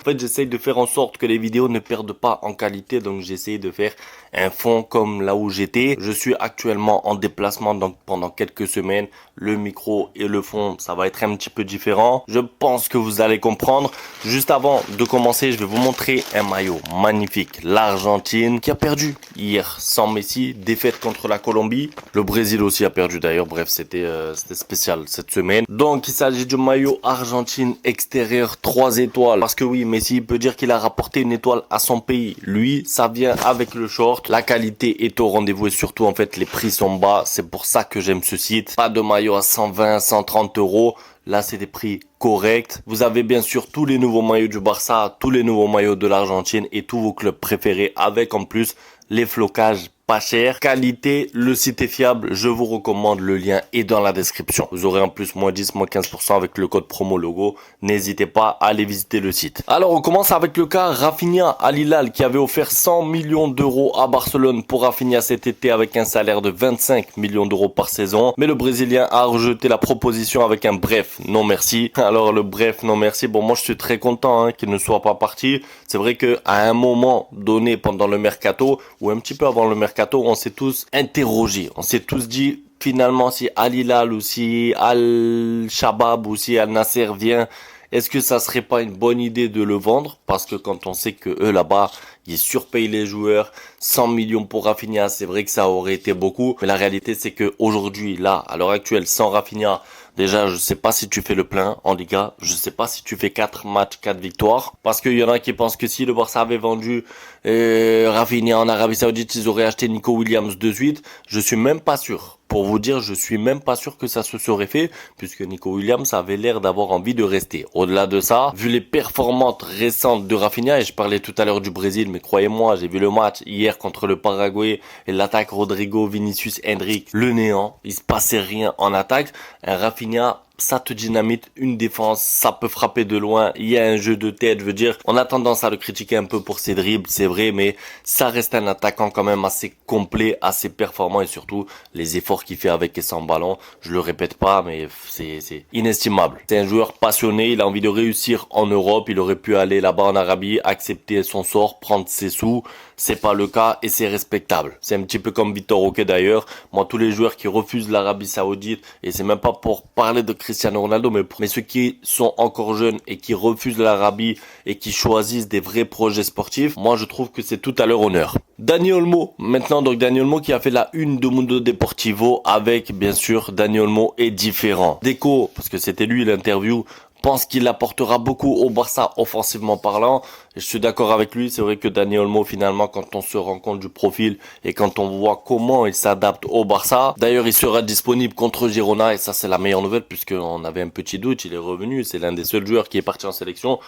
fait, j'essaye de faire en sorte que les vidéos ne perdent pas en qualité. Donc, j'essaye de faire un fond comme là où j'étais. Je suis actuellement en déplacement, donc pendant quelques semaines, le micro et le fond, ça va être un petit peu différent. Je pense que vous allez comprendre. Juste avant de commencer, je vais vous montrer un maillot magnifique. L'Argentine qui a perdu hier sans Messi, défaite contre la Colombie. Le Brésil aussi a perdu d'ailleurs. Bref, c'était spécial cette semaine. Donc, il s'agit du maillot Argentine extérieur 3 étoiles. Parce que oui, Messi peut dire qu'il a rapporté une étoile à son pays. Lui, ça vient avec le short. La qualité est au rendez-vous et surtout, en fait, les prix sont bas. C'est pour ça que j'aime ce site. Pas de maillot à 120, 130 euros. Là, c'est des prix corrects. Vous avez bien sûr tous les nouveaux maillots du Barça, tous les nouveaux maillots de l'Argentine et tous vos clubs préférés avec en plus les flocages pas cher. Qualité, le site est fiable. Je vous recommande, le lien est dans la description. Vous aurez en plus moins 10, moins 15% avec le code promo logo. N'hésitez pas à aller visiter le site. Alors, on commence avec le cas Rafinha à Hilal qui avait offert 100 millions d'euros à Barcelone pour Rafinha cet été avec un salaire de 25 millions d'euros par saison. Mais le Brésilien a rejeté la proposition avec un bref non merci. Alors, le bref non merci, bon, moi je suis très content qu'il ne soit pas parti. C'est vrai que à un moment donné pendant le mercato ou un petit peu avant le mercato, on s'est tous interrogés, on s'est tous dit finalement si Al Hilal ou si Al Shabab ou si Al Nasser vient, est-ce que ça serait pas une bonne idée de le vendre? Parce que quand on sait que eux là-bas, ils surpayent les joueurs, 100 millions pour Rafinha, c'est vrai que ça aurait été beaucoup. Mais la réalité, c'est que aujourd'hui, là, à l'heure actuelle, sans Rafinha, déjà, je sais pas si tu fais le plein en Liga. Je sais pas si tu fais 4 matchs, 4 victoires. Parce qu'il y en a qui pensent que si le Barça avait vendu Rafinha en Arabie Saoudite, ils auraient acheté Nico Williams de suite. Je suis même pas sûr. Pour vous dire, je suis même pas sûr que ça se serait fait, puisque Nico Williams avait l'air d'avoir envie de rester. Au-delà de ça, vu les performances récentes de Rafinha, et je parlais tout à l'heure du Brésil, mais croyez-moi, j'ai vu le match hier contre le Paraguay et l'attaque Rodrigo, Vinicius, Hendrick, le néant. Il se passait rien en attaque. Un Rafinha, ça te dynamite une défense, ça peut frapper de loin, il y a un jeu de tête, je veux dire, on a tendance à le critiquer un peu pour ses dribbles, c'est vrai, mais ça reste un attaquant quand même assez complet, assez performant et surtout les efforts qu'il fait avec et sans ballon, je le répète pas, mais c'est inestimable. C'est un joueur passionné, il a envie de réussir en Europe, il aurait pu aller là-bas en Arabie, accepter son sort, prendre ses sous, c'est pas le cas et c'est respectable. C'est un petit peu comme Vitor Roque d'ailleurs. Moi, tous les joueurs qui refusent l'Arabie Saoudite, et c'est même pas pour parler de Cristiano Ronaldo, mais ceux qui sont encore jeunes et qui refusent l'Arabie et qui choisissent des vrais projets sportifs, moi je trouve que c'est tout à leur honneur. Dani Olmo, maintenant, donc Dani Olmo qui a fait la une de Mundo Deportivo avec, bien sûr, Dani Olmo est différent. Deco, parce que c'était lui l'interview, pense qu'il apportera beaucoup au Barça offensivement parlant. Et je suis d'accord avec lui, c'est vrai que Dani Olmo finalement quand on se rend compte du profil et quand on voit comment il s'adapte au Barça. D'ailleurs il sera disponible contre Girona et ça c'est la meilleure nouvelle puisqu'on avait un petit doute, il est revenu, c'est l'un des seuls joueurs qui est parti en sélection.